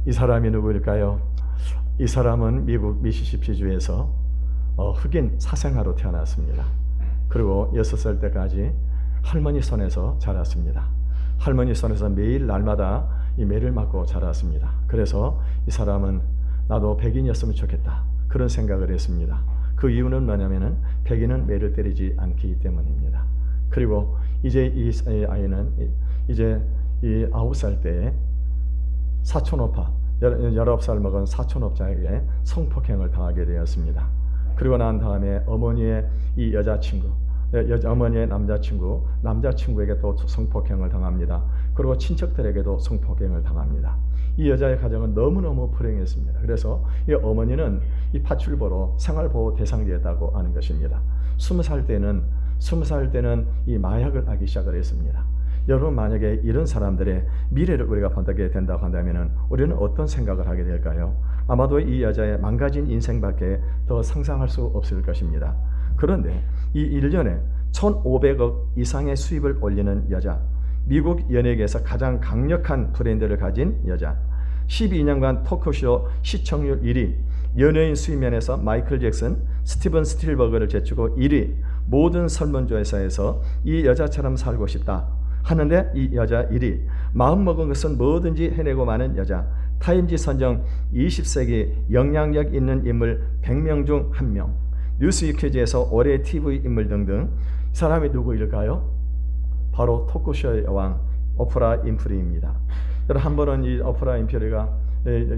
이 사람이 누구일까요? 이 사람은 미국 미시시피주에서 흑인 사생아로 태어났습니다. 그리고 6살 때까지 할머니 손에서 자랐습니다. 할머니 손에서 매일 날마다 이 매를 맞고 자랐습니다. 그래서 이 사람은 나도 백인이었으면 좋겠다, 그런 생각을 했습니다. 그 이유는 뭐냐면은 백인은 매를 때리지 않기 때문입니다. 그리고 이제 이 아이는 이제 이 9살 때에 사촌오빠, 19살 먹은 사촌오빠에게 성폭행을 당하게 되었습니다. 그리고 난 다음에 어머니의 이 여자친구, 어머니의 남자친구에게 또 성폭행을 당합니다. 그리고 친척들에게도 성폭행을 당합니다. 이 여자의 가정은 너무너무 불행했습니다. 그래서 이 어머니는 이 파출보로 생활보호 대상자였다고 하는 것입니다. 20살 때는 이 마약을 하기 시작을 했습니다. 여러분, 만약에 이런 사람들의 미래를 우리가 본다게 된다고 한다면 우리는 어떤 생각을 하게 될까요? 아마도 이 여자의 망가진 인생밖에 더 상상할 수 없을 것입니다. 그런데 이 1년에 1,500억 이상의 수입을 올리는 여자, 미국 연예계에서 가장 강력한 브랜드를 가진 여자, 12년간 토크쇼 시청률 1위, 연예인 수입면에서 마이클 잭슨, 스티븐 스틸버그를 제치고 1위, 모든 설문조사에서 이 여자처럼 살고 싶다 하는데 이 여자 1위, 마음먹은 것은 뭐든지 해내고 마는 여자, 타임지 선정 20세기 영향력 있는 인물 100명 중 1명, 뉴스위키즈에서 올해 TV 인물 등등. 이 사람이 누구일까요? 바로 토크쇼의 여왕 오프라 윈프리입니다. 여러분, 한 번은 이 오프라 윈프리가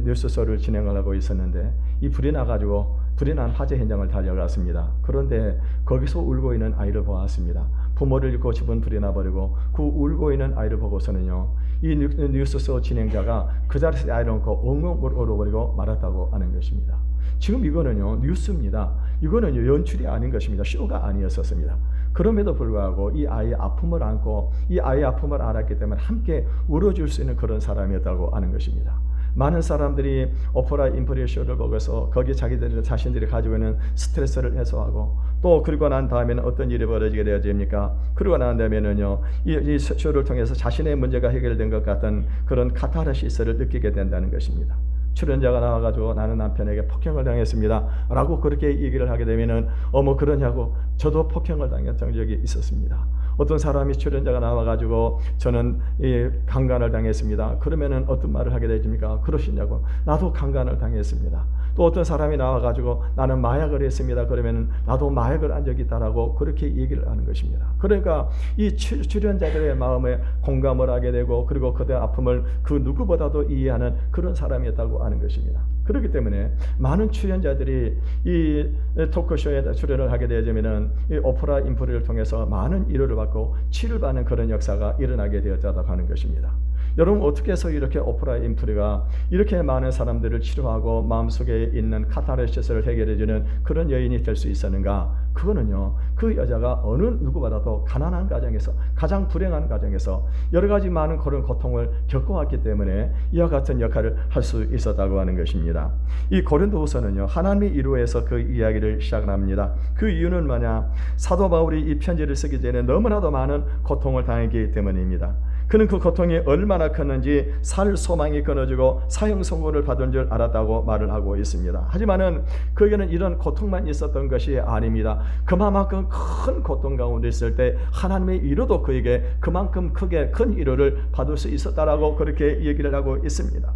뉴스쇼를 진행을 하고 있었는데 이 불이 난 화재 현장을 달려갔습니다. 그런데 거기서 울고 있는 아이를 보았습니다. 부모를 잃고 집은 불이 나버리고 그 울고 있는 아이를 보고서는요, 이 뉴스쇼 진행자가 그 자리에서 아이를 놓고 엉엉 울어버리고 말았다고 하는 것입니다. 지금 이거는요, 뉴스입니다. 이거는요, 연출이 아닌 것입니다. 쇼가 아니었었습니다. 그럼에도 불구하고 이 아이의 아픔을 안고 이 아이의 아픔을 알았기 때문에 함께 울어줄 수 있는 그런 사람이었다고 하는 것입니다. 많은 사람들이 오프라 윈프리 쇼를 보고서 거기 자신들이 가지고 있는 스트레스를 해소하고 또 그리고 난 다음에는 어떤 일이 벌어지게 되어집니까? 그러고 난 다음에는요, 이 쇼를 통해서 자신의 문제가 해결된 것 같은 그런 카타르시스를 느끼게 된다는 것입니다. 출연자가 나와가지고 나는 남편에게 폭행을 당했습니다 라고 그렇게 얘기를 하게 되면은 어머 그러냐고, 저도 폭행을 당했던 적이 있었습니다. 어떤 사람이 출연자가 나와가지고 저는 강간을 당했습니다. 그러면은 어떤 말을 하게 되십니까? 그러시냐고, 나도 강간을 당했습니다. 또 어떤 사람이 나와가지고 나는 마약을 했습니다. 그러면은 나도 마약을 한 적이 있다라고 그렇게 얘기를 하는 것입니다. 그러니까 이 출연자들의 마음에 공감을 하게 되고 그리고 그들의 아픔을 그 누구보다도 이해하는 그런 사람이었다고 하는 것입니다. 그렇기 때문에 많은 출연자들이 이 토크쇼에 출연을 하게 되면은 이 오프라 윈프리를 통해서 많은 위로를 받고 치료를 받는 그런 역사가 일어나게 되었다고 하는 것입니다. 여러분, 어떻게 해서 이렇게 오프라 윈프리가 이렇게 많은 사람들을 치료하고 마음속에 있는 카타르시스를 해결해주는 그런 여인이 될 수 있었는가? 그거는요, 그 여자가 어느 누구보다도 가난한 가정에서, 가장 불행한 가정에서 여러 가지 많은 그런 고통을 겪어왔기 때문에 이와 같은 역할을 할 수 있었다고 하는 것입니다. 이 고린도후서는요, 하나님의 이루에서 그 이야기를 시작합니다. 그 이유는 뭐냐? 사도 바울이 이 편지를 쓰기 전에 너무나도 많은 고통을 당했기 때문입니다. 그는 그 고통이 얼마나 컸는지 살 소망이 끊어지고 사형 선고를 받은 줄 알았다고 말을 하고 있습니다. 하지만은 그에게는 이런 고통만 있었던 것이 아닙니다. 그만큼 큰 고통 가운데 있을 때 하나님의 위로도 그에게 그만큼 크게 큰 위로를 받을 수 있었다라고 그렇게 얘기를 하고 있습니다.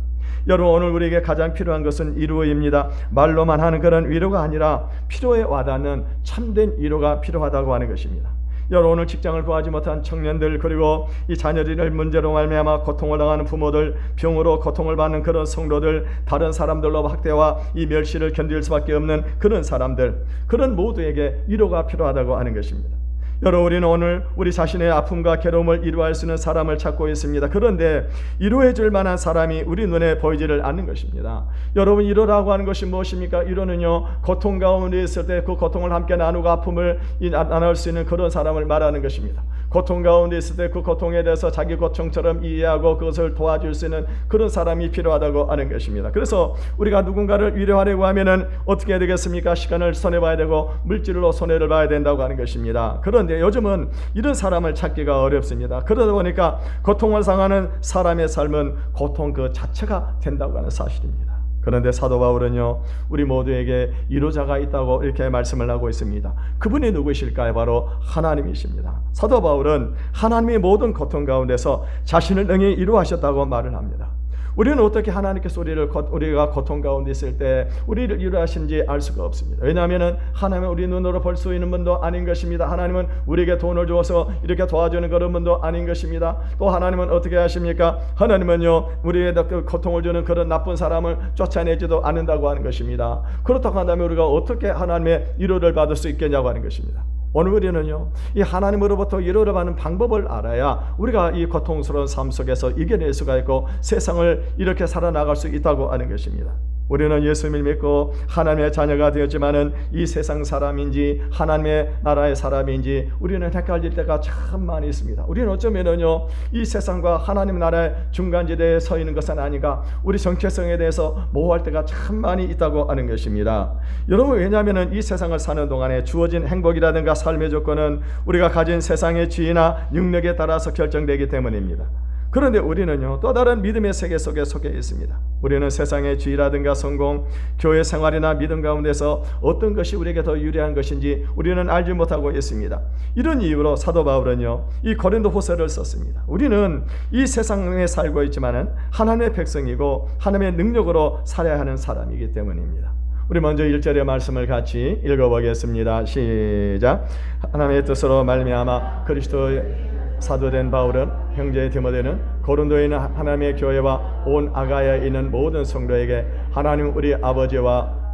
여러분, 오늘 우리에게 가장 필요한 것은 위로입니다. 말로만 하는 그런 위로가 아니라 필요에 와닿는 참된 위로가 필요하다고 하는 것입니다. 여러분, 오늘 직장을 구하지 못한 청년들, 그리고 이 자녀들의 문제로 말미암아 고통을 당하는 부모들, 병으로 고통을 받는 그런 성도들, 다른 사람들로 학대와 이 멸시를 견딜 수밖에 없는 그런 사람들, 그런 모두에게 위로가 필요하다고 하는 것입니다. 여러분, 우리는 오늘 우리 자신의 아픔과 괴로움을 위로할 수 있는 사람을 찾고 있습니다. 그런데 위로해 줄 만한 사람이 우리 눈에 보이지를 않는 것입니다. 여러분, 위로라고 하는 것이 무엇입니까? 위로는요, 고통 가운데 있을 때 그 고통을 함께 나누고 아픔을 나눌 수 있는 그런 사람을 말하는 것입니다. 고통 가운데 있을 때 그 고통에 대해서 자기 고통처럼 이해하고 그것을 도와줄 수 있는 그런 사람이 필요하다고 하는 것입니다. 그래서 우리가 누군가를 위로하려고 하면은 어떻게 해야 되겠습니까? 시간을 손해봐야 되고 물질로 손해를 봐야 된다고 하는 것입니다. 그런데 요즘은 이런 사람을 찾기가 어렵습니다. 그러다 보니까 고통을 당하는 사람의 삶은 고통 그 자체가 된다고 하는 사실입니다. 그런데 사도 바울은요, 우리 모두에게 위로자가 있다고 이렇게 말씀을 하고 있습니다. 그분이 누구실까요? 바로 하나님이십니다. 사도 바울은 하나님의 모든 고통 가운데서 자신을 능히 위로하셨다고 말을 합니다. 우리는 어떻게 하나님께서 우리가 고통 가운데 있을 때 우리를 위로하시는지 알 수가 없습니다. 왜냐하면 하나님은 우리 눈으로 볼 수 있는 분도 아닌 것입니다. 하나님은 우리에게 돈을 주어서 이렇게 도와주는 그런 분도 아닌 것입니다. 또 하나님은 어떻게 하십니까? 하나님은요, 우리에게 고통을 주는 그런 나쁜 사람을 쫓아내지도 않는다고 하는 것입니다. 그렇다고 한다면 우리가 어떻게 하나님의 위로를 받을 수 있겠냐고 하는 것입니다. 오늘 우리는요, 이 하나님으로부터 위로를 받는 방법을 알아야 우리가 이 고통스러운 삶 속에서 이겨낼 수가 있고 세상을 이렇게 살아나갈 수 있다고 하는 것입니다. 우리는 예수님을 믿고 하나님의 자녀가 되었지만은 이 세상 사람인지 하나님의 나라의 사람인지 우리는 헷갈릴 때가 참 많이 있습니다. 우리는 어쩌면은요, 이 세상과 하나님 나라의 중간지대에 서 있는 것은 아닌가, 우리 정체성에 대해서 모호할 때가 참 많이 있다고 하는 것입니다. 여러분, 왜냐하면은 이 세상을 사는 동안에 주어진 행복이라든가 삶의 조건은 우리가 가진 세상의 지위나 능력에 따라서 결정되기 때문입니다. 그런데 우리는요, 또 다른 믿음의 세계 속에 속해 있습니다. 우리는 세상의 지위라든가 성공, 교회 생활이나 믿음 가운데서 어떤 것이 우리에게 더 유리한 것인지 우리는 알지 못하고 있습니다. 이런 이유로 사도 바울은요, 이 고린도 후서를 썼습니다. 우리는 이 세상에 살고 있지만은 하나님의 백성이고 하나님의 능력으로 살아야 하는 사람이기 때문입니다. 우리 먼저 1절의 말씀을 같이 읽어보겠습니다. 시작. 하나님의 뜻으로 말미암아 그리스도의 사도된 바울은 형제 디모데는 고린도에 있는 하나님의 교회와 온 아가야에 있는 모든 성도에게 하나님 우리 아버지와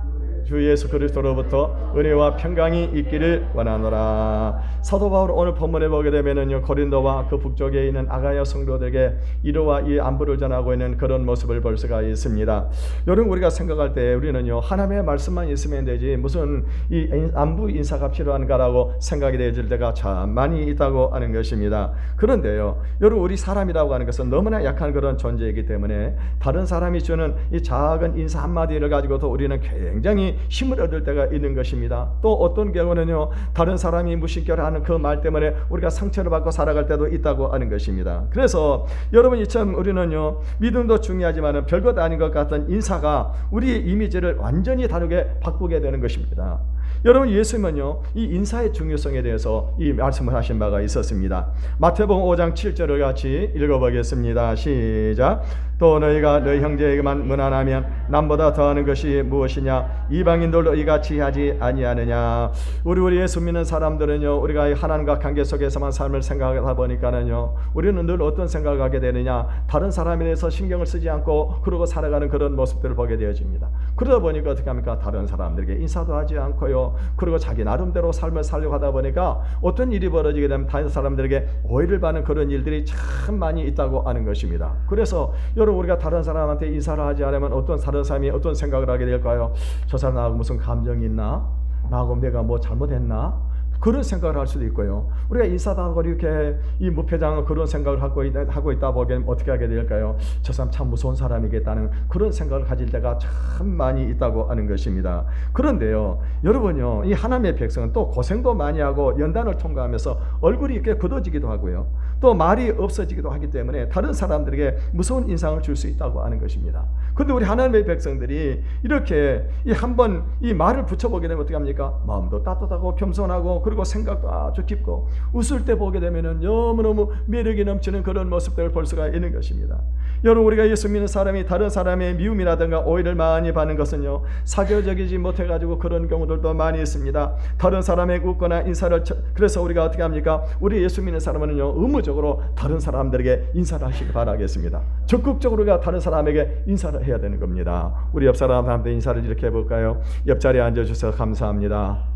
주 예수 그리스도로부터 은혜와 평강이 있기를 원하노라. 사도 바울 오늘 본문에 보게 되면은요, 고린도와 그 북쪽에 있는 아가야 성도들에게 위로와 이 안부를 전하고 있는 그런 모습을 볼 수가 있습니다. 여러분, 우리가 생각할 때 우리는요, 하나님의 말씀만 있으면 되지 무슨 이 안부 인사가 필요한가라고 생각이 되어질 때가 참 많이 있다고 하는 것입니다. 그런데요, 여러분, 우리 사람이라고 하는 것은 너무나 약한 그런 존재이기 때문에 다른 사람이 주는 이 작은 인사 한마디를 가지고도 우리는 굉장히 힘을 얻을 때가 있는 것입니다. 또 어떤 경우는요, 다른 사람이 무심결하는 그 말 때문에 우리가 상처를 받고 살아갈 때도 있다고 하는 것입니다. 그래서 여러분, 이처럼 우리는요, 믿음도 중요하지만 별것 아닌 것 같은 인사가 우리의 이미지를 완전히 다르게 바꾸게 되는 것입니다. 여러분, 예수님은요, 이 인사의 중요성에 대해서 이 말씀을 하신 바가 있었습니다. 마태복음 5장 7절을 같이 읽어보겠습니다. 시작. 또 너희가 너희 형제에게만 문안하면 남보다 더하는 것이 무엇이냐? 이방인들도 이같이 하지 아니하느냐? 우리 예수 믿는 사람들은요, 우리가 하나님과 관계 속에서만 삶을 생각하다 보니까는요, 우리는 늘 어떤 생각을 하게 되느냐? 다른 사람에 대해서 신경을 쓰지 않고 그러고 살아가는 그런 모습들을 보게 되어집니다. 그러다 보니까 어떻게 합니까? 다른 사람들에게 인사도 하지 않고요, 그리고 자기 나름대로 삶을 살려고 하다 보니까 어떤 일이 벌어지게 되면 다른 사람들에게 오해를 받는 그런 일들이 참 많이 있다고 하는 것입니다. 그래서 여러분, 우리가 다른 사람한테 인사를 하지 않으면 어떤 다른 사람이 어떤 생각을 하게 될까요? 저 사람 나하고 무슨 감정이 있나? 나하고 내가 뭐 잘못했나? 그런 생각을 할 수도 있고요. 우리가 인사도 하고 이렇게 이 무표정한 그런 생각을 하고 있다 보기엔 어떻게 하게 될까요? 저 사람 참 무서운 사람이겠다는 그런 생각을 가질 때가 참 많이 있다고 하는 것입니다. 그런데요, 여러분요, 이 하나님의 백성은 또 고생도 많이 하고 연단을 통과하면서 얼굴이 이렇게 굳어지기도 하고요, 또 말이 없어지기도 하기 때문에 다른 사람들에게 무서운 인상을 줄 수 있다고 하는 것입니다. 그런데 우리 하나님의 백성들이 이렇게 한번 이 말을 붙여보게 되면 어떻게 합니까? 마음도 따뜻하고 겸손하고 그리고 생각도 아주 깊고 웃을 때 보게 되면은 너무너무 매력이 넘치는 그런 모습들을 볼 수가 있는 것입니다. 여러분, 우리가 예수 믿는 사람이 다른 사람의 미움이라든가 오해를 많이 받는 것은요, 사교적이지 못해가지고 그런 경우들도 많이 있습니다. 다른 사람에게 웃거나 인사를 그래서 우리가 어떻게 합니까? 우리 예수 믿는 사람은요, 의무적으로 다른 사람들에게 인사를 하시기 바라겠습니다. 적극적으로 우리가 다른 사람에게 인사를 해야 되는 겁니다. 우리 옆 사람한테 인사를 이렇게 해볼까요? 옆자리에 앉아주셔서 감사합니다.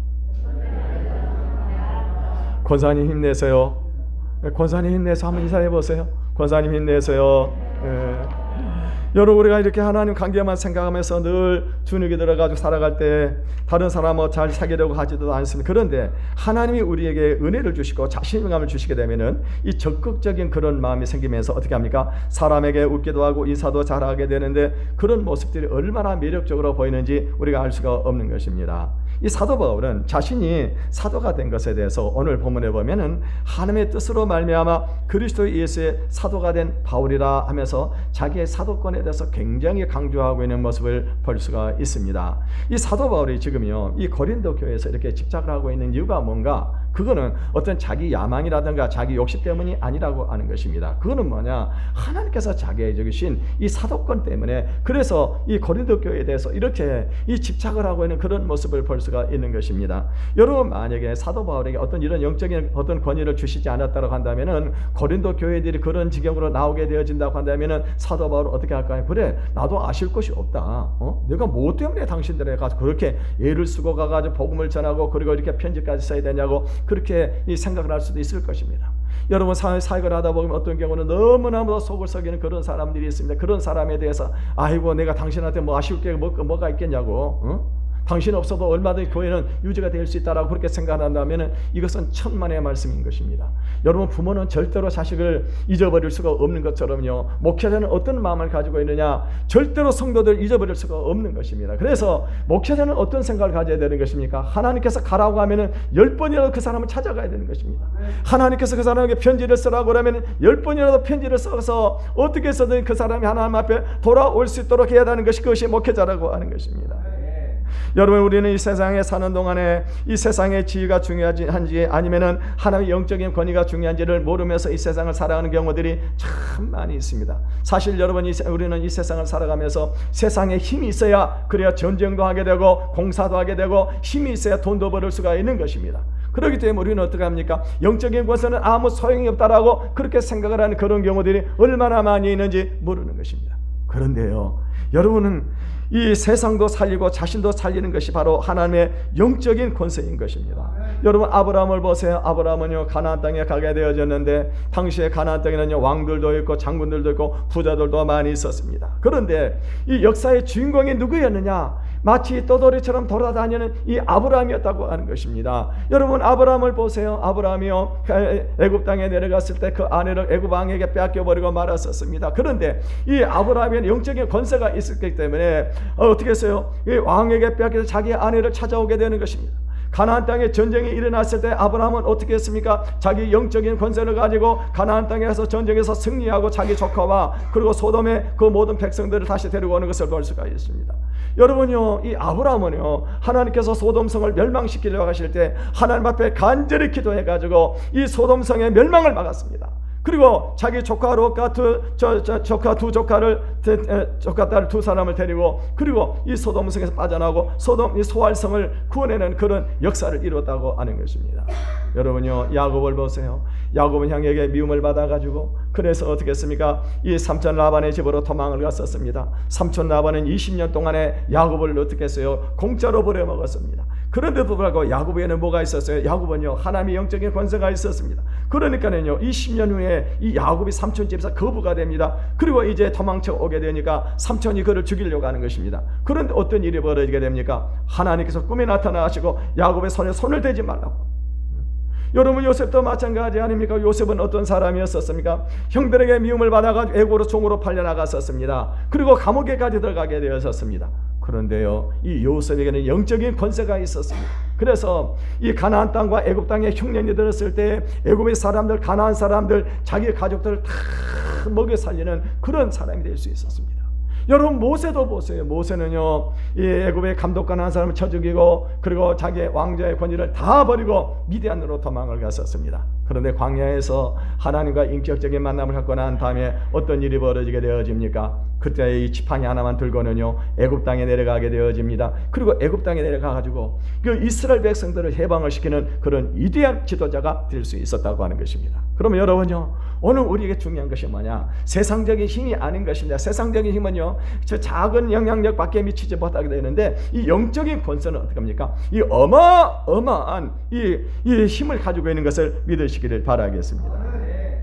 권사님 힘내세요. 권사님 힘내서 한번 인사해 보세요. 권사님 힘내세요. 여러분, 우리가 이렇게 하나님 관계만 생각하면서 늘 주눅이 들어가지고 살아갈 때 다른 사람하고 잘 사귀려고 하지도 않습니다. 그런데 하나님이 우리에게 은혜를 주시고 자신감을 주시게 되면은 이 적극적인 그런 마음이 생기면서 어떻게 합니까? 사람에게 웃기도 하고 인사도 잘하게 되는데 그런 모습들이 얼마나 매력적으로 보이는지 우리가 알 수가 없는 것입니다. 이 사도 바울은 자신이 사도가 된 것에 대해서 오늘 본문에 보면은 하나님의 뜻으로 말미암아 그리스도 예수의 사도가 된 바울이라 하면서 자기의 사도권에 대해서 굉장히 강조하고 있는 모습을 볼 수가 있습니다. 이 사도 바울이 지금요 이 고린도 교회에서 이렇게 집착을 하고 있는 이유가 뭔가? 그거는 어떤 자기 야망이라든가 자기 욕심 때문이 아니라고 하는 것입니다. 그거는 뭐냐? 하나님께서 자기에게 주신 이 사도권 때문에, 그래서 이 고린도 교회에 대해서 이렇게 이 집착을 하고 있는 그런 모습을 볼 수가 있는 것입니다. 여러분, 만약에 사도 바울에게 어떤 이런 영적인 어떤 권위를 주시지 않았다고 한다면은 고린도 교회들이 그런 지경으로 나오게 되어진다고 한다면은 사도 바울은 어떻게 할까요? 그래, 나도 아실 것이 없다. 내가 뭐 때문에 당신들에 가서 그렇게 애를 쓰고 가가지고 복음을 전하고 그리고 이렇게 편지까지 써야 되냐고 그렇게 이 생각을 할 수도 있을 것입니다. 여러분, 사역을 하다 보면 어떤 경우는 너무나도 속을 썩이는 그런 사람들이 있습니다. 그런 사람에 대해서 아이고 내가 당신한테 뭐 아쉬울 게 뭐가 있겠냐고, 당신 없어도 얼마든지 교회는 유지가 될 수 있다라고 그렇게 생각한다면 이것은 천만의 말씀인 것입니다. 여러분, 부모는 절대로 자식을 잊어버릴 수가 없는 것처럼요, 목회자는 어떤 마음을 가지고 있느냐, 절대로 성도들 잊어버릴 수가 없는 것입니다. 그래서 목회자는 어떤 생각을 가져야 되는 것입니까? 하나님께서 가라고 하면은 10번이라도 그 사람을 찾아가야 되는 것입니다. 하나님께서 그 사람에게 편지를 쓰라고 하면 10번이라도 편지를 써서 어떻게 해서든 그 사람이 하나님 앞에 돌아올 수 있도록 해야 하는 것이, 그것이 목회자라고 하는 것입니다. 여러분, 우리는 이 세상에 사는 동안에 이 세상의 지위가 중요한지 아니면은 하나님의 영적인 권위가 중요한지를 모르면서 이 세상을 살아가는 경우들이 참 많이 있습니다. 사실 여러분, 우리는 이 세상을 살아가면서 세상에 힘이 있어야 그래야 전쟁도 하게 되고 공사도 하게 되고 힘이 있어야 돈도 벌을 수가 있는 것입니다. 그렇기 때문에 우리는 어떻게 합니까? 영적인 것은 아무 소용이 없다라고 그렇게 생각을 하는 그런 경우들이 얼마나 많이 있는지 모르는 것입니다. 그런데요, 여러분은 이 세상도 살리고 자신도 살리는 것이 바로 하나님의 영적인 권세인 것입니다. 여러분, 아브라함을 보세요. 아브라함은요 가나안 땅에 가게 되어졌는데 당시에 가나안 땅에는요 왕들도 있고 장군들도 있고 부자들도 많이 있었습니다. 그런데 이 역사의 주인공이 누구였느냐? 마치 떠돌이처럼 돌아다니는 이 아브라함이었다고 하는 것입니다. 여러분, 아브라함을 보세요. 아브라함이요 애굽 땅에 내려갔을 때 그 아내를 애굽 왕에게 빼앗겨버리고 말았었습니다. 그런데 이 아브라함에는 영적인 권세가 있었기 때문에 어떻게 했어요? 이 왕에게 빼앗겨서 자기 아내를 찾아오게 되는 것입니다. 가나안 땅에 전쟁이 일어났을 때 아브라함은 어떻게 했습니까? 자기 영적인 권세를 가지고 가나안 땅에 가서 전쟁에서 승리하고 자기 조카와 그리고 소돔의 그 모든 백성들을 다시 데리고 오는 것을 볼 수가 있습니다. 여러분요, 이 아브라함은요 하나님께서 소돔성을 멸망시키려고 하실 때 하나님 앞에 간절히 기도해 가지고 이 소돔성의 멸망을 막았습니다. 그리고 자기 조카 롯과 조카 딸 두 사람을 데리고 그리고 이 소돔성에서 빠져나오고 소돔 이 소알성을 구원해낸 그런 역사를 이뤘다고 하는 것입니다. 여러분요, 야곱을 보세요. 야곱은 형에게 미움을 받아가지고 그래서 어떻게 했습니까? 이 삼촌 라반의 집으로 도망을 갔었습니다. 삼촌 라반은 20년 동안에 야곱을 어떻게 했어요? 공짜로 버려먹었습니다. 그런데도 불구하고 야곱에는 뭐가 있었어요? 야곱은요 하나님의 영적인 권세가 있었습니다. 그러니까는요 20년 후에 이 야곱이 삼촌 집에서 거부가 됩니다. 그리고 이제 도망쳐 오게 되니까 삼촌이 그를 죽이려고 하는 것입니다. 그런데 어떤 일이 벌어지게 됩니까? 하나님께서 꿈에 나타나시고 야곱의 손에 손을 대지 말라고. 여러분, 요셉도 마찬가지 아닙니까? 요셉은 어떤 사람이었었습니까? 형들에게 미움을 받아가지고 애고로 종으로 팔려나갔었습니다. 그리고 감옥에까지 들어가게 되었었습니다. 그런데요, 이 요셉에게는 영적인 권세가 있었습니다. 그래서 이 가나안 땅과 애굽 땅에 흉년이 들었을 때 애굽의 사람들, 가나안 사람들, 자기 가족들을 다 먹여 살리는 그런 사람이 될 수 있었습니다. 여러분, 모세도 보세요. 모세는요 이 애굽의 감독관 한 사람을 쳐 죽이고 그리고 자기의 왕자의 권위를 다 버리고 미디안으로 도망을 갔었습니다. 그런데 광야에서 하나님과 인격적인 만남을 갖고 난 다음에 어떤 일이 벌어지게 되어집니까? 그때 이 지팡이 하나만 들고는요 애굽 땅에 내려가게 되어집니다. 그리고 애굽 땅에 내려가가지고 그 이스라엘 백성들을 해방을 시키는 그런 위대한 지도자가 될 수 있었다고 하는 것입니다. 그러면 여러분요, 오늘 우리에게 중요한 것이 뭐냐? 세상적인 힘이 아닌 것입니다. 세상적인 힘은요 저 작은 영향력밖에 미치지 못하게 되는데 이 영적인 권세는 어떻게 합니까? 이 어마어마한 이 힘을 가지고 있는 것을 믿으시기를 바라겠습니다.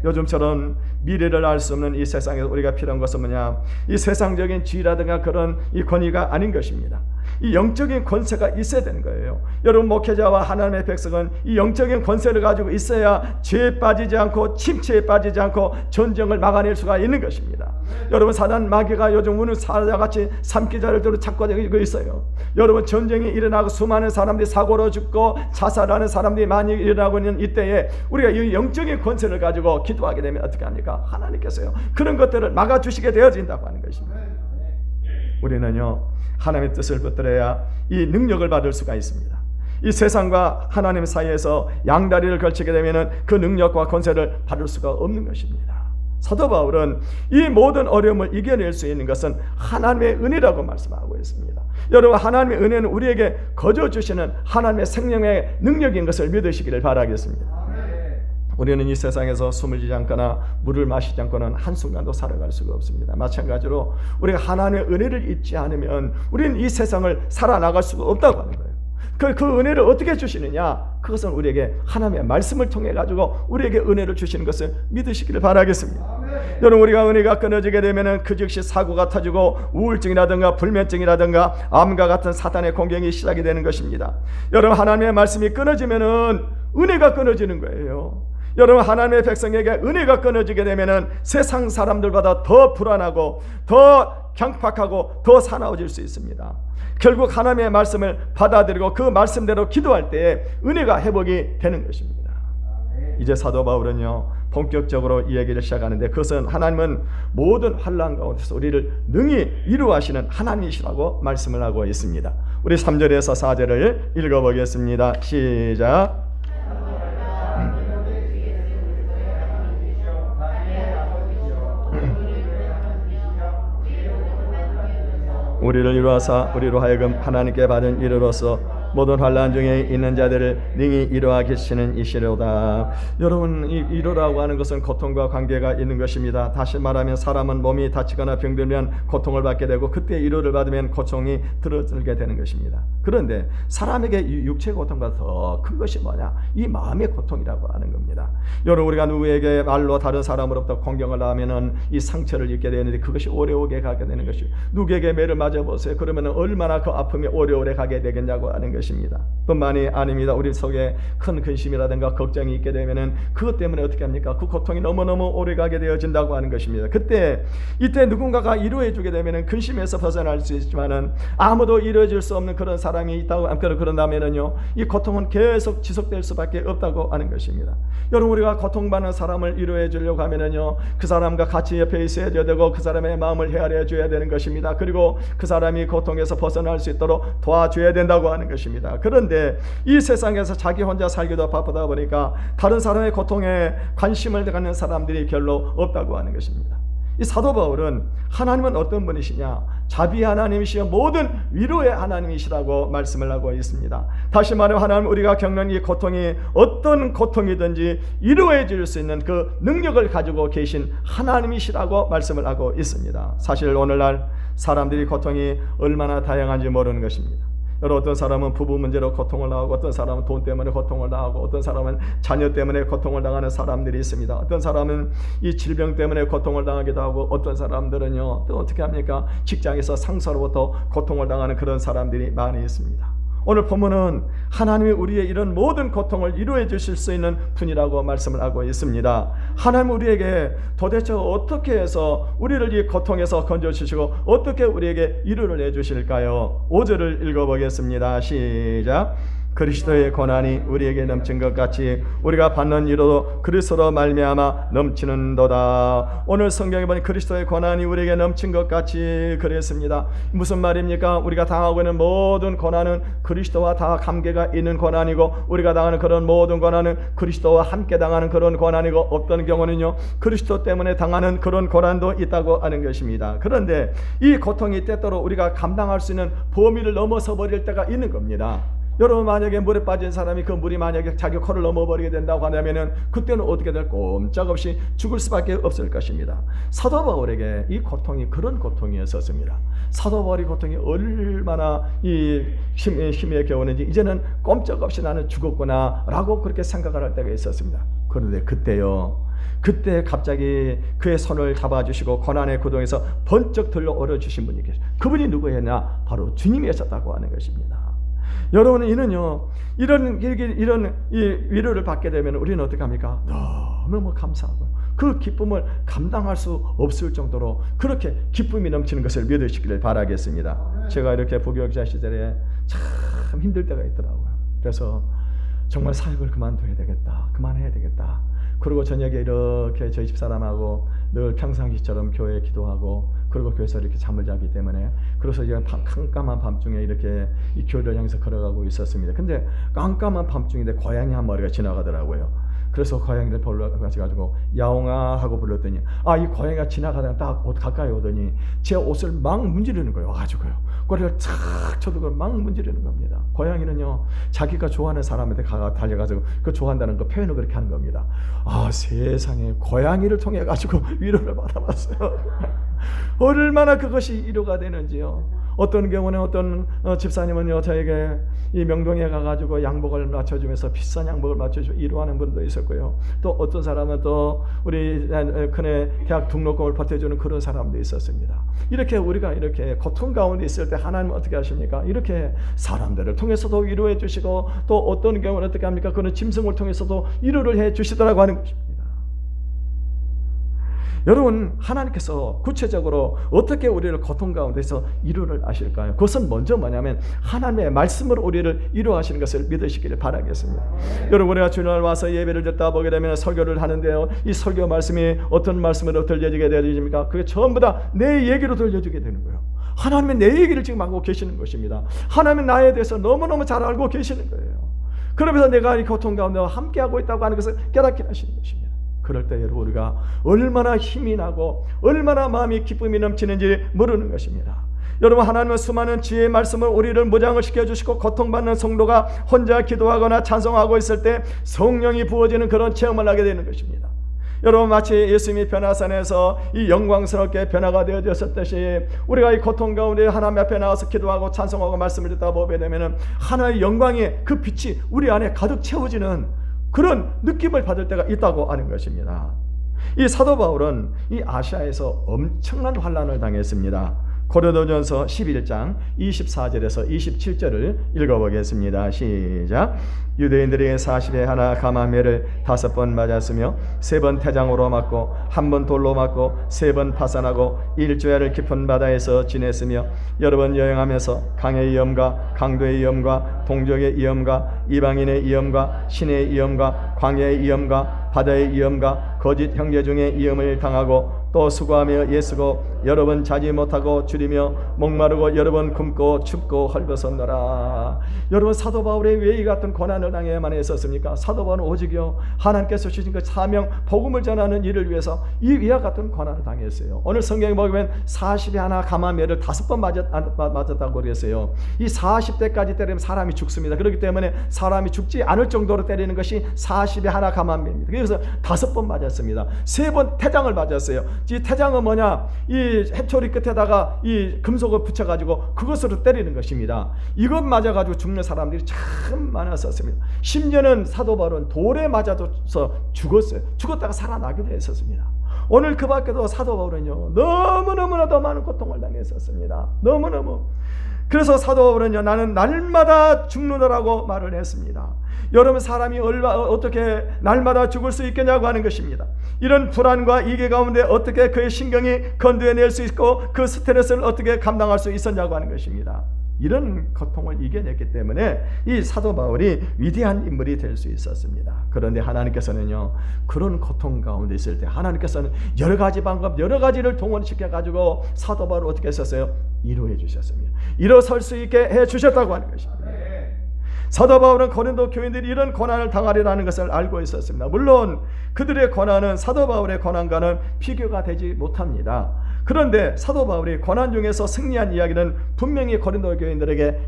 요즘처럼 미래를 알 수 없는 이 세상에서 우리가 필요한 것은 뭐냐? 이 세상적인 지위라든가 그런 이 권위가 아닌 것입니다. 이 영적인 권세가 있어야 되는 거예요. 여러분, 목회자와 하나님의 백성은 이 영적인 권세를 가지고 있어야 죄에 빠지지 않고 침체에 빠지지 않고 전쟁을 막아낼 수가 있는 것입니다. 여러분, 사단 마귀가 요즘 우는 사자같이 삼키자를 들어 찾고 있어요. 여러분, 전쟁이 일어나고 수많은 사람들이 사고로 죽고 자살하는 사람들이 많이 일어나고 있는 이때에 우리가 이 영적인 권세를 가지고 기도하게 되면 어떻게 합니까? 하나님께서요 그런 것들을 막아주시게 되어진다고 하는 것입니다. 우리는요 하나님의 뜻을 붙들어야 이 능력을 받을 수가 있습니다. 이 세상과 하나님 사이에서 양다리를 걸치게 되면 그 능력과 권세를 받을 수가 없는 것입니다. 사도 바울은 이 모든 어려움을 이겨낼 수 있는 것은 하나님의 은혜라고 말씀하고 있습니다. 여러분, 하나님의 은혜는 우리에게 거저 주시는 하나님의 생명의 능력인 것을 믿으시기를 바라겠습니다. 우리는 이 세상에서 숨을 쉬지 않거나 물을 마시지 않고는 한순간도 살아갈 수가 없습니다. 마찬가지로 우리가 하나님의 은혜를 잊지 않으면 우리는 이 세상을 살아나갈 수가 없다고 하는 거예요. 그 은혜를 어떻게 주시느냐? 그것은 우리에게 하나님의 말씀을 통해 가지고 우리에게 은혜를 주시는 것을 믿으시기를 바라겠습니다. 여러분, 우리가 은혜가 끊어지게 되면 그 즉시 사고가 터지고 우울증이라든가 불면증이라든가 암과 같은 사탄의 공격이 시작이 되는 것입니다. 여러분, 하나님의 말씀이 끊어지면은 은혜가 끊어지는 거예요. 여러분, 하나님의 백성에게 은혜가 끊어지게 되면 세상 사람들보다 더 불안하고 더 경팍하고 더 사나워질 수 있습니다. 결국 하나님의 말씀을 받아들이고 그 말씀대로 기도할 때에 은혜가 회복이 되는 것입니다. 이제 사도 바울은요 본격적으로 이 얘기를 시작하는데, 그것은 하나님은 모든 환난 가운데서 우리를 능히 이루하시는 하나님이시라고 말씀을 하고 있습니다. 우리 3절에서 4절을 읽어보겠습니다. 시작. 우리를 이루하사 우리로 하여금 하나님께 받은 이르로서 모든 환난 중에 있는 자들을 능히 이루어 계시는 이시로다. 여러분, 이 이루라고 하는 것은 고통과 관계가 있는 것입니다. 다시 말하면 사람은 몸이 다치거나 병들면 고통을 받게 되고 그때 이루를 받으면 고통이 들어들게 되는 것입니다. 그런데 사람에게 육체 고통보다 더 큰 것이 뭐냐? 이 마음의 고통이라고 하는 겁니다. 여러분, 우리가 누구에게 말로 다른 사람으로부터 공경을 당하면은 이 상처를 입게 되는데 그것이 오래오래 가게 되는 것이죠. 누구에게 매를 맞아보세요. 그러면 얼마나 그 아픔이 오래오래 가게 되겠냐고 하는 것입니다. 뿐만이 아닙니다. 우리 속에 큰 근심이라든가 걱정이 있게 되면은 그것 때문에 어떻게 합니까? 그 고통이 너무너무 오래 가게 되어진다고 하는 것입니다. 이때 누군가가 이루어 주게 되면은 근심에서 벗어날 수 있지만은 아무도 이루어질 수 없는 그런 사람이 있다고 그런다면은요 이 고통은 계속 지속될 수밖에 없다고 하는 것입니다. 여러분, 우리가 고통받는 사람을 이루어 주려고 하면은요 그 사람과 같이 옆에 있어야 되고 그 사람의 마음을 헤아려 줘야 되는 것입니다. 그리고 그 사람이 고통에서 벗어날 수 있도록 도와줘야 된다고 하는 것입니다. 그런데 이 세상에서 자기 혼자 살기도 바쁘다 보니까 다른 사람의 고통에 관심을 갖는 사람들이 별로 없다고 하는 것입니다. 이 사도 바울은 하나님은 어떤 분이시냐? 자비 하나님이시여 모든 위로의 하나님이시라고 말씀을 하고 있습니다. 다시 말하면 하나님, 우리가 겪는 이 고통이 어떤 고통이든지 위로해 줄 수 있는 그 능력을 가지고 계신 하나님이시라고 말씀을 하고 있습니다. 사실 오늘날 사람들이 고통이 얼마나 다양한지 모르는 것입니다. 여러분, 어떤 사람은 부부 문제로 고통을 당하고, 어떤 사람은 돈 때문에 고통을 당하고, 어떤 사람은 자녀 때문에 고통을 당하는 사람들이 있습니다. 어떤 사람은 이 질병 때문에 고통을 당하기도 하고, 어떤 사람들은요 또 어떻게 합니까? 직장에서 상사로부터 고통을 당하는 그런 사람들이 많이 있습니다. 오늘 본문은 하나님이 우리의 이런 모든 고통을 이루어 주실 수 있는 분이라고 말씀을 하고 있습니다. 하나님 우리에게 도대체 어떻게 해서 우리를 이 고통에서 건져주시고 어떻게 우리에게 위로를 해주실까요? 5절을 읽어보겠습니다. 시작. 그리스도의 고난이 우리에게 넘친 것 같이 우리가 받는 위로도 그리스도로 말미암아 넘치는도다. 오늘 성경에 보니 그리스도의 고난이 우리에게 넘친 것 같이 그랬습니다. 무슨 말입니까? 우리가 당하고 있는 모든 고난은 그리스도와 다 관계가 있는 고난이고, 우리가 당하는 그런 모든 고난은 그리스도와 함께 당하는 그런 고난이고, 어떤 경우는요 그리스도 때문에 당하는 그런 고난도 있다고 하는 것입니다. 그런데 이 고통이 때때로 우리가 감당할 수 있는 범위를 넘어서 버릴 때가 있는 겁니다. 여러분, 만약에 물에 빠진 사람이 그 물이 만약에 자기 코를 넘어버리게 된다고 하면은 그때는 어떻게 될? 꼼짝없이 죽을 수밖에 없을 것입니다. 사도 바울에게 이 고통이 그런 고통이었습니다. 사도 바울의 고통이 얼마나 이 힘에 겨우는지 이제는 꼼짝없이 나는 죽었구나 라고 그렇게 생각을 할 때가 있었습니다. 그런데 그때요 그때 갑자기 그의 손을 잡아주시고 고난의 구덩이에서 번쩍 들러 올려주신 분이 계셔. 그분이 누구였냐? 바로 주님이셨다고 하는 것입니다. 여러분, 이는요, 이런 이 위로를 받게 되면 우리는 어떻게 합니까? 너무 감사하고 그 기쁨을 감당할 수 없을 정도로 그렇게 기쁨이 넘치는 것을 믿으시기를 바라겠습니다. 제가 이렇게 부교육자 시절에 참 힘들 때가 있더라고요. 그래서 정말 사역을 그만둬야 되겠다, 그만해야 되겠다. 그리고 저녁에 이렇게 저희 집사람하고 늘 평상시처럼 교회에 기도하고, 그리고 교회에서 이렇게 잠을 자기 때문에, 그래서 이제 깜깜한 밤중에 이렇게 이 교회를 향해서 걸어가고 있었습니다. 근데 깜깜한 밤중인데 고양이 한 마리가 지나가더라고요. 그래서 고양이를 불러가지고 야옹아 하고 불렀더니, 이 고양이가 지나가다가 딱 옷 가까이 오더니 제 옷을 막 문지르는 거예요. 와가지고요, 꼬리를 착 쳐도 그걸 막 문지르는 겁니다. 고양이는요, 자기가 좋아하는 사람한테 달려가지고 그 좋아한다는 거 표현을 그렇게 하는 겁니다. 세상에, 고양이를 통해 가지고 위로를 받아봤어요. 얼마나 그것이 위로가 되는지요. 어떤 경우는 어떤 집사님은요, 저에게 이 명동에 가가지고 양복을 맞춰주면서 비싼 양복을 맞춰주고 위로하는 분도 있었고요. 또 어떤 사람은 또 우리 큰애 대학 등록금을 보태주는 그런 사람도 있었습니다. 이렇게 우리가 이렇게 고통 가운데 있을 때 하나님은 어떻게 하십니까? 이렇게 사람들을 통해서도 위로해 주시고, 또 어떤 경우는 어떻게 합니까? 그런 짐승을 통해서도 위로를 해 주시더라고 하는 것입니다. 여러분, 하나님께서 구체적으로 어떻게 우리를 고통 가운데서 위로를 하실까요? 그것은 먼저 뭐냐면 하나님의 말씀으로 우리를 위로하시는 것을 믿으시기를 바라겠습니다. 여러분, 우리가 주일날 와서 예배를 듣다 보게 되면 설교를 하는데요, 이 설교 말씀이 어떤 말씀으로 들려지게 되십니까? 그게 전부 다 내 얘기로 들려지게 되는 거예요. 하나님은 내 얘기를 지금 하고 계시는 것입니다. 하나님은 나에 대해서 너무너무 잘 알고 계시는 거예요. 그러면서 내가 이 고통 가운데 함께하고 있다고 하는 것을 깨닫게 하시는 것입니다. 그럴 때 여러분, 우리가 얼마나 힘이 나고 얼마나 마음이 기쁨이 넘치는지 모르는 것입니다. 여러분, 하나님은 수많은 지혜의 말씀을 우리를 무장을 시켜주시고, 고통받는 성도가 혼자 기도하거나 찬송하고 있을 때 성령이 부어지는 그런 체험을 하게 되는 것입니다. 여러분, 마치 예수님이 변화산에서 이 영광스럽게 변화가 되어졌듯이 우리가 이 고통 가운데 하나님 앞에 나와서 기도하고 찬송하고 말씀을 듣다 보게 되면 하나의 영광의 그 빛이 우리 안에 가득 채워지는 그런 느낌을 받을 때가 있다고 하는 것입니다. 이 사도 바울은 이 아시아에서 엄청난 환난을 당했습니다. 고린도전서 11장 24절에서 27절을 읽어보겠습니다. 시작. 유대인들에게 40에 하나 감암매를 5번 맞았으며 3번 태장으로 맞고 1번 돌로 맞고 3번 파산하고 일주야를 깊은 바다에서 지냈으며 여러 번 여행하면서 강의 위험과 강도의 위험과 동족의 위험과 이방인의 위험과 신의 위험과 광야의 위험과 바다의 위험과 거짓 형제 중에 위험을 당하고 또 수고하며 애쓰고 여러 번 자지 못하고 줄이며 목마르고 여러 번 굶고 춥고 헐벗었노라. 여러분, 사도 바울의 왜 이 같은 고난을 당해야만 했었습니까? 사도 바울은 오직요 하나님께서 주신 그 사명 복음을 전하는 일을 위해서 이와 같은 고난을 당했어요. 오늘 성경에 보면 40에 하나 감암매를 5번 맞았다고 그랬어요. 이 40대까지 때리면 사람이 죽습니다. 그렇기 때문에 사람이 죽지 않을 정도로 때리는 것이 40에 하나 감암매입니다. 그래서 5번 맞았습니다. 3번 태장을 맞았어요. 이 태장은 뭐냐? 이 해초리 끝에다가 이 금속을 붙여가지고 그것으로 때리는 것입니다. 이것 맞아가지고 죽는 사람들이 참 많았었습니다. 심지어는 사도 바울은 돌에 맞아서 죽었어요. 죽었다가 살아나기도 했었습니다. 오늘 그 밖에도 사도 바울은요, 너무너무나 더 많은 고통을 당했었습니다. 너무너무. 그래서 사도 바울은요, 나는 날마다 죽는다라고 말을 했습니다. 여러분, 사람이 어떻게 날마다 죽을 수 있겠냐고 하는 것입니다. 이런 불안과 이계 가운데 어떻게 그의 신경이 건드려낼 수 있고 그 스트레스를 어떻게 감당할 수 있었냐고 하는 것입니다. 이런 고통을 이겨냈기 때문에 이 사도 바울이 위대한 인물이 될 수 있었습니다. 그런데 하나님께서는요, 그런 고통 가운데 있을 때 하나님께서는 여러 가지 방법, 여러 가지를 동원시켜가지고 사도 바울을 어떻게 했었어요? 위로해 주셨습니다. 일어설 수 있게 해 주셨다고 하는 것입니다. 사도 바울은 고린도 교인들이 이런 고난을 당하리라는 것을 알고 있었습니다. 물론 그들의 고난은 사도 바울의 고난과는 비교가 되지 못합니다. 그런데 사도 바울이 고난 중에서 승리한 이야기는 분명히 고린도 교인들에게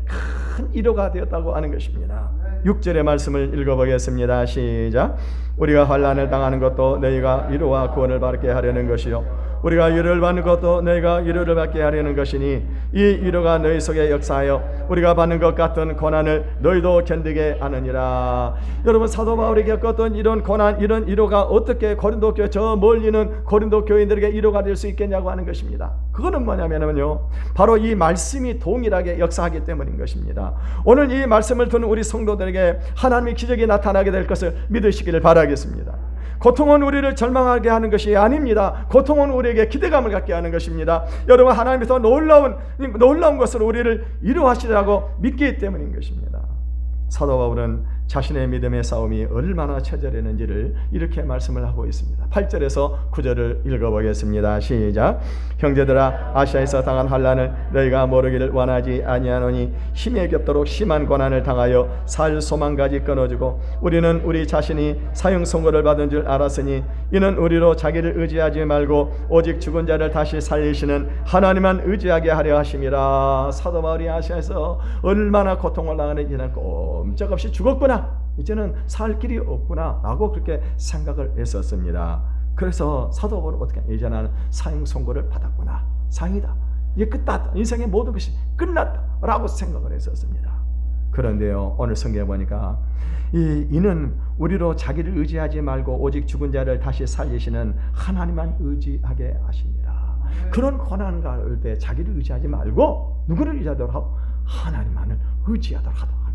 큰 위로가 되었다고 하는 것입니다. 6절의 말씀을 읽어보겠습니다. 시작. 우리가 환난을 당하는 것도 너희가 위로와 구원을 받게 하려는 것이요 우리가 위로를 받는 것도 너희가 위로를 받게 하려는 것이니 이 위로가 너희 속에 역사하여 우리가 받는 것 같은 고난을 너희도 견디게 하느니라. 여러분, 사도 바울이 겪었던 이런 고난, 이런 위로가 어떻게 고린도 교회, 저 멀리는 고린도 교인들에게 위로가 될 수 있겠냐고 하는 것입니다. 그거는 뭐냐면요, 바로 이 말씀이 동일하게 역사하기 때문인 것입니다. 오늘 이 말씀을 듣는 우리 성도들에게 하나님의 기적이 나타나게 될 것을 믿으시기를 바라겠습니다. 고통은 우리를 절망하게 하는 것이 아닙니다. 고통은 우리에게 기대감을 갖게 하는 것입니다. 여러분, 하나님께서 놀라운 것으로 우리를 위로하시라고 믿기 때문인 것입니다. 사도 바울은 자신의 믿음의 싸움이 얼마나 처절했는지를 이렇게 말씀을 하고 있습니다. 8절에서 9절을 읽어보겠습니다. 시작. 형제들아, 아시아에서 당한 환난을 너희가 모르기를 원하지 아니하노니 힘에 겹도록 심한 고난을 당하여 살 소망까지 끊어주고 우리는 우리 자신이 사형 선고를 받은 줄 알았으니 이는 우리로 자기를 의지하지 말고 오직 죽은 자를 다시 살리시는 하나님만 의지하게 하려 하심이라. 사도 바울이 아시아에서 얼마나 고통을 당하는지는 꼼짝없이 죽었구나, 이제는 살 길이 없구나 라고 그렇게 생각을 했었습니다. 그래서 사도 바울은 어떻게, 이제 나는 사형 선고를 받았구나, 사형이다, 이제 끝났다, 인생의 모든 것이 끝났다 라고 생각을 했었습니다. 그런데요, 오늘 성경에 보니까 이는 우리로 자기를 의지하지 말고 오직 죽은 자를 다시 살리시는 하나님만 의지하게 하십니다. 그런 고난 가을 때 자기를 의지하지 말고 누구를 의지하도록 하고 하나님만을 의지하도록 하도록.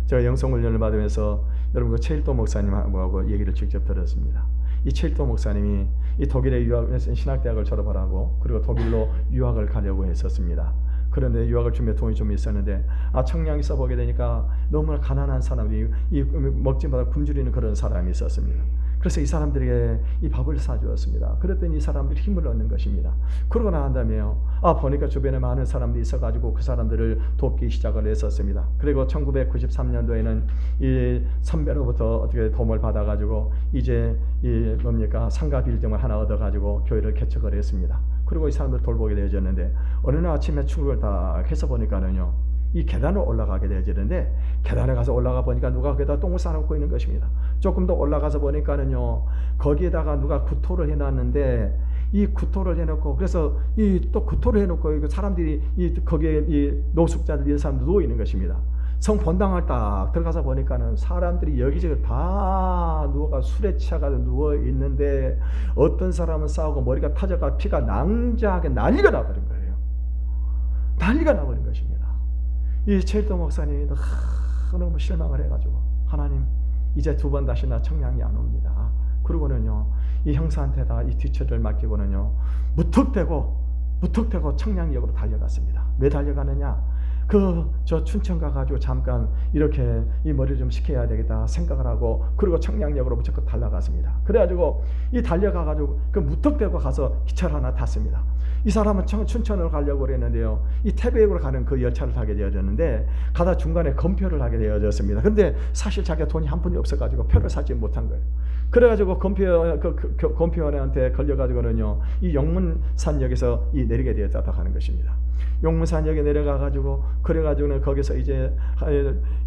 제가 영성훈련을 받으면서 여러분 그 최일도 목사님하고 얘기를 직접 들었습니다. 이 최일도 목사님이 이 독일에 신학대학을 졸업을 하고 그리고 독일로 유학을 가려고 했었습니다. 그런데 유학을 준비해 돈이 좀 있었는데 청량이 써보게 되니까 너무나 가난한 사람들이 먹지 못하고 굶주리는 그런 사람이 있었습니다. 그래서 이 사람들에게 이 밥을 사주었습니다. 그랬더니 이 사람들이 힘을 얻는 것입니다. 그러고 난 다음에요, 보니까 주변에 많은 사람들이 있어가지고 그 사람들을 돕기 시작을 했었습니다. 그리고 1993년도에는 이 선배로부터 어떻게 도움을 받아가지고 이제 이 상가 빌딩을 하나 얻어가지고 교회를 개척을 했습니다. 그리고 이 사람들 돌보게 되어졌는데 어느 날 아침에 출근을 다 해서 보니까는요, 이 계단을 올라가게 되어지는데 계단에 가서 올라가 보니까 누가 거기다 똥을 싸놓고 있는 것입니다. 조금 더 올라가서 보니까는요, 거기에다가 누가 구토를 해놨는데 이 구토를 해놓고, 그래서 이 또 구토를 해놓고 사람들이 거기에 이 노숙자들 이런 사람들 누워 있는 것입니다. 성 본당을 딱 들어가서 보니까는 사람들이 여기저기 다 누워가 술에 취해가지고 누워 있는데 어떤 사람은 싸우고 머리가 터져가 피가 낭자하게 난리가 나버린 거예요. 난리가 나버린 것입니다. 이 최일도 목사님이 너무 실망을 해가지고, 하나님 이제 두 번 다시 나 청량이 안 옵니다. 그러고는요, 이 형사한테다 이 뒷처리를 맡기고는요, 무턱대고 청량역으로 달려갔습니다. 왜 달려가느냐? 저 춘천 가가지고 잠깐 이렇게 이 머리를 좀 식혀야 되겠다 생각을 하고, 그리고 청량역으로 무조건 달려갔습니다. 그래가지고 이 달려가가지고 그 무턱대고 가서 기차를 하나 탔습니다. 이 사람은 춘천으로 가려고 그랬는데요, 이 태백으로 가는 그 열차를 타게 되어졌는데 가다 중간에 검표를 하게 되어졌습니다. 근데 사실 자기가 돈이 한 푼이 없어가지고 표를 사지 못한 거예요. 그래가지고 검표원한테 걸려가지고는요, 이 용문산역에서 내리게 되었다고 하는 것입니다. 용문산역에 내려가가지고 그래가지고는 거기서 이제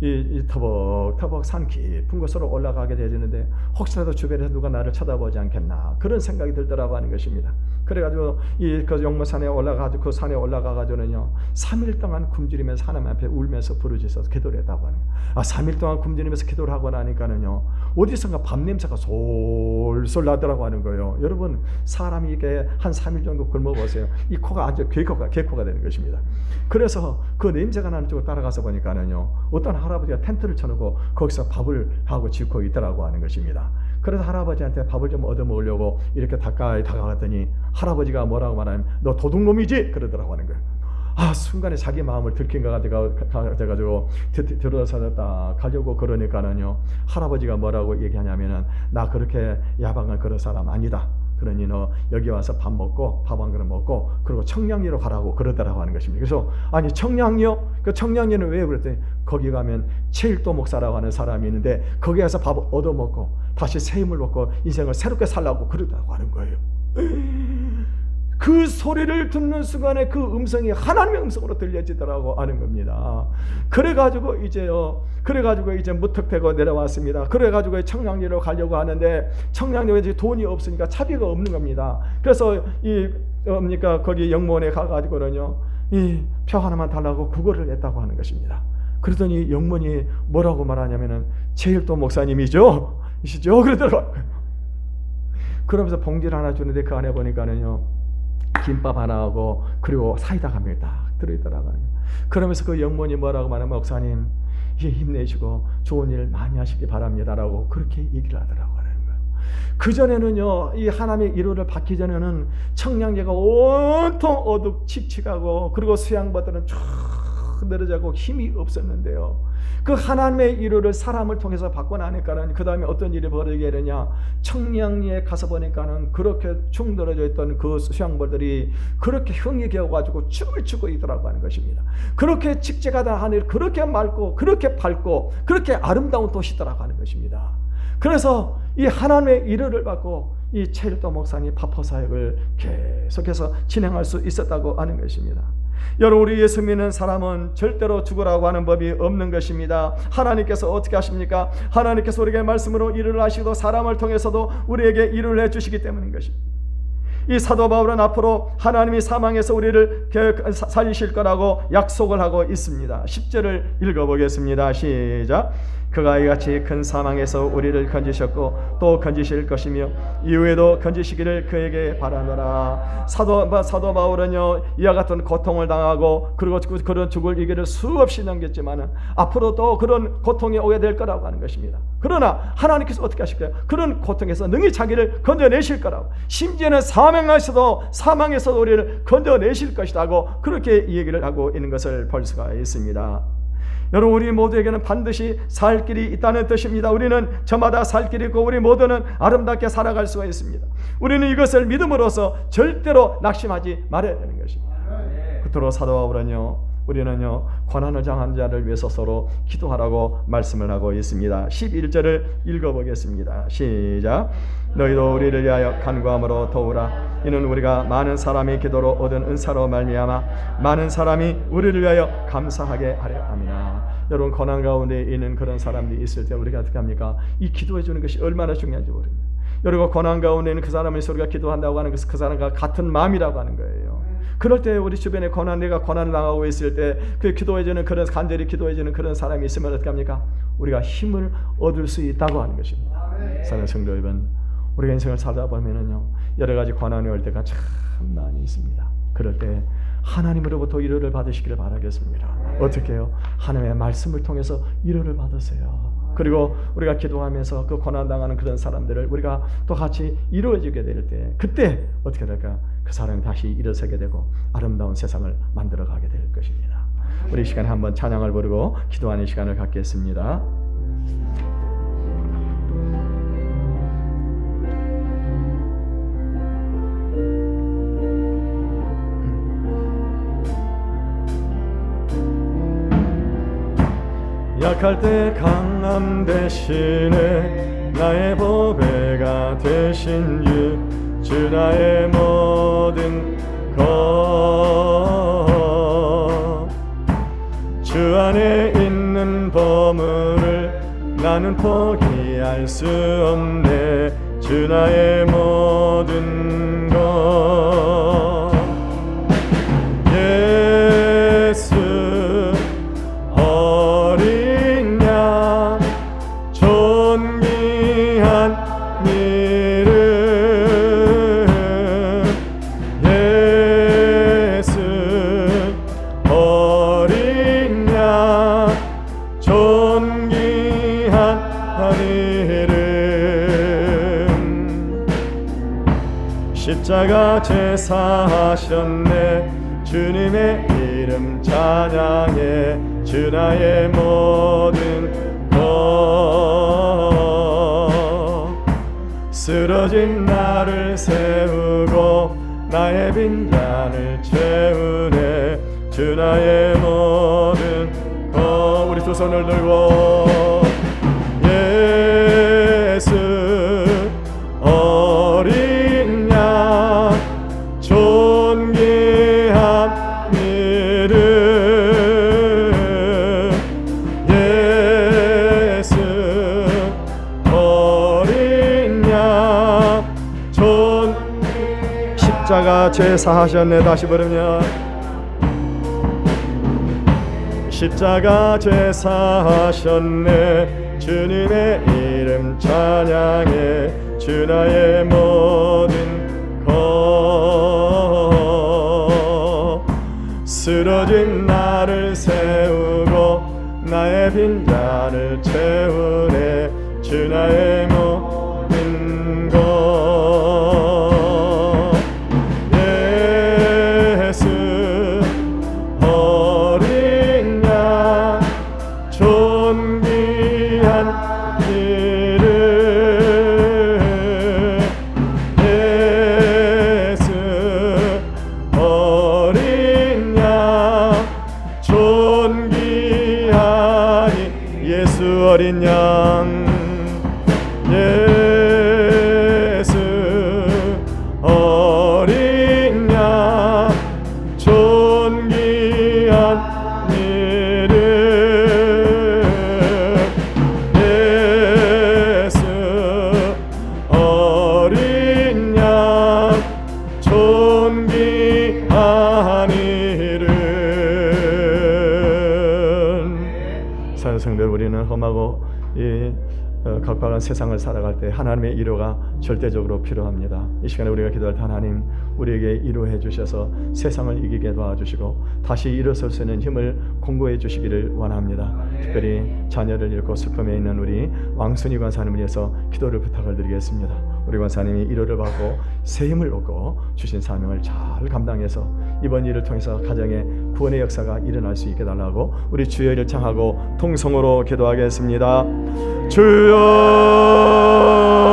이 터벅터벅 산 깊은 곳으로 올라가게 되어지는데 혹시라도 주변에서 누가 나를 쳐다보지 않겠나 그런 생각이 들더라고 하는 것입니다. 그래가지고 그 용문산에 올라가지고 그 산에 올라가가지고는요, 3일 동안 굶주리면서 하나님 앞에 울면서 부르짖어서 기도를 했다고 하는 거예요. 3일 동안 굶주리면서 기도를 하고 나니까는요, 어디선가 밥 냄새가 솔솔 나더라고 하는 거예요. 여러분, 사람이 이렇게 한 3일 정도 굶어보세요. 이 코가 아주 개코가 되는 것입니다. 그래서 그 냄새가 나는 쪽으로 따라가서 보니까는요, 어떤 할아버지가 텐트를 쳐놓고 거기서 밥을 하고 짓고 있더라고 하는 것입니다. 그래서 할아버지한테 밥을 좀 얻어 먹으려고 이렇게 가까이 다가갔더니 할아버지가 뭐라고 말하면 너 도둑놈이지? 그러더라고 하는 거예요. 순간에 자기 마음을 들킨 것 같아가지고 들어서 딱 가려고 그러니까는요, 할아버지가 뭐라고 얘기하냐면은 나 그렇게 야방을 그런 사람 아니다. 그러니 너 여기 와서 밥 먹고 밥 한 그릇 먹고 그리고 청량리로 가라고 그러더라고 하는 것입니다. 그래서 아니 청량리요? 그 청량리는 왜 그랬더니 거기 가면 최일도 목사라고 하는 사람이 있는데 거기 가서 밥 얻어 먹고 다시 새 힘을 먹고 인생을 새롭게 살라고 그러더라고 하는 거예요. 그 소리를 듣는 순간에 그 음성이 하나님의 음성으로 들려지더라고 하는 겁니다. 그래가지고 이제 무턱대고 내려왔습니다. 그래가지고 청량리로 가려고 하는데 청량리에 돈이 없으니까 차비가 없는 겁니다. 그래서 거기 영무원에 가가지고는요, 이 표 하나만 달라고 구걸을 했다고 하는 것입니다. 그러더니 영문이 뭐라고 말하냐면은 제일도 목사님이시죠? 그러더라고요. 그러면서 봉지를 하나 주는데 그 안에 보니까는요, 김밥 하나하고 그리고 사이다가 한 병이 딱 들어있더라고요. 그러면서 그 영문이 뭐라고 말하면, 목사님 힘내시고 좋은 일 많이 하시기 바랍니다라고 그렇게 얘기를 하더라고요. 그전에는요, 이 하나님의 이루를 받기 전에는 청량리가 온통 어둑칙칙하고 그리고 수양바다는 쭉 내려자고 힘이 없었는데요, 그 하나님의 이루를 사람을 통해서 받고 나니까는 그 다음에 어떤 일이 벌어지게 되냐, 청량리에 가서 보니까는 그렇게 축 늘어져 있던 그 수양벌들이 그렇게 형이 되어가지고 춤을 추고 있더라고 하는 것입니다. 그렇게 칙칙하다 하늘, 그렇게 맑고 그렇게 밝고 그렇게 아름다운 도시더라고 하는 것입니다. 그래서 이 하나님의 이르를 받고 이 최일도 목사님 파포 사역을 계속해서 진행할 수 있었다고 하는 것입니다. 여러분, 우리 예수 믿는 사람은 절대로 죽으라고 하는 법이 없는 것입니다. 하나님께서 어떻게 하십니까? 하나님께서 우리에게 말씀으로 일을 하시고 사람을 통해서도 우리에게 일을 해주시기 때문인 것입니다. 이 사도 바울은 앞으로 하나님이 사망에서 우리를 살리실 거라고 약속을 하고 있습니다. 10절을 읽어보겠습니다. 시작. 그가 이같이 큰 사망에서 우리를 건지셨고 또 건지실 것이며 이후에도 건지시기를 그에게 바라노라. 사도 바울은요, 이와 같은 고통을 당하고 그리고 그런 죽을 위기를 수없이 넘겼지만은 앞으로 또 그런 고통이 오게 될 거라고 하는 것입니다. 그러나 하나님께서 어떻게 하실까요? 그런 고통에서 능히 자기를 건져내실 거라고, 심지어는 사망에서도 우리를 건져내실 것이라고 그렇게 얘기를 하고 있는 것을 볼 수가 있습니다. 여러분, 우리 모두에게는 반드시 살 길이 있다는 뜻입니다. 우리는 저마다 살 길이 있고 우리 모두는 아름답게 살아갈 수가 있습니다. 우리는 이것을 믿음으로써 절대로 낙심하지 말아야 되는 것입니다. 그토록 사도 바울은요, 우리는요, 고난을 당한 자를 위해서 서로 기도하라고 말씀을 하고 있습니다. 11절을 읽어보겠습니다. 시작. 너희도 우리를 위하여 간구함으로 도우라. 이는 우리가 많은 사람의 기도로 얻은 은사로 말미암아 많은 사람이 우리를 위하여 감사하게 하려 함이나. 여러분, 고난 가운데 있는 그런 사람들이 있을 때 우리가 어떻게 합니까? 이 기도해 주는 것이 얼마나 중요한지 모릅니다. 여러분, 고난 가운데 있는 그 사람을 우리가 기도한다고 하는 것은 그 사람과 같은 마음이라고 하는 거예요. 그럴 때 우리 주변에 내가 고난을 당하고 있을 때 그 기도해주는, 그런 간절히 기도해주는 그런 사람이 있으면 어떻게 합니까? 우리가 힘을 얻을 수 있다고 하는 것입니다. 사랑하는 성도 여러분, 우리가 인생을 살다 보면은요, 여러 가지 고난이 올 때가 참 많이 있습니다. 그럴 때 하나님으로부터 위로를 받으시기를 바라겠습니다. 어떻게 해요? 하나님의 말씀을 통해서 위로를 받으세요. 그리고 우리가 기도하면서 그 고난당하는 그런 사람들을 우리가 또 같이 이루어지게 될 때, 그때 어떻게 될까? 그 사람이 다시 일어서게 되고 아름다운 세상을 만들어가게 될 것입니다. 우리 이 시간에 한번 찬양을 부르고 기도하는 시간을 갖겠습니다. 약할 때 강함 대신에 나의 보배가 되신 주 나의 모든 것, 주 안에 있는 보물을 나는 포기할 수 없네. 주 나의 모든 것, 예수 어린 양 존귀한 이름, 예수 어린 양 존귀한 이름, 십자가 제사하셨네. 주님의 이름 찬양해. 주 나의 모든 것, 쓰러진 나를 세우고 나의 빈잔을 채우네. 주 나의 모든 것. 우리 두 손을 들고 예수 어린 양 제사하셨네. 다시 부르면 십자가 제사하셨네. 주님의 이름 찬양해. 주 나의 모든 것. 쓰러진 나를 세우고 나의 빈잔을 채우네. 주 나의 모든 것. 예수 어린 양 존귀한 이름. 예수 어린 양 존귀하니. 예수 어린 양. 예수 어린 양 존귀한 이름. 예수 어린 양 존귀한 이름. 사는 성도, 우리는 험하고 이 각박한 세상을 살아갈 때 하나님의 위로가 절대적으로 필요합니다. 이 시간에 우리가 기도할 때 하나님 우리에게 위로해 주셔서 세상을 이기게 도와주시고 다시 일어설 수 있는 힘을 공고해 주시기를 원합니다. 특별히 자녀를 잃고 슬픔에 있는 우리 왕순이 권사님을 위해서 기도를 부탁을 드리겠습니다. 우리 권사님이 위로를 받고 새 힘을 얻고 주신 사명을 잘 감당해서 이번 일을 통해서 가정의 구원의 역사가 일어날 수 있게 달라고 우리 주여 이를 청하고 통성으로 기도하겠습니다. 주여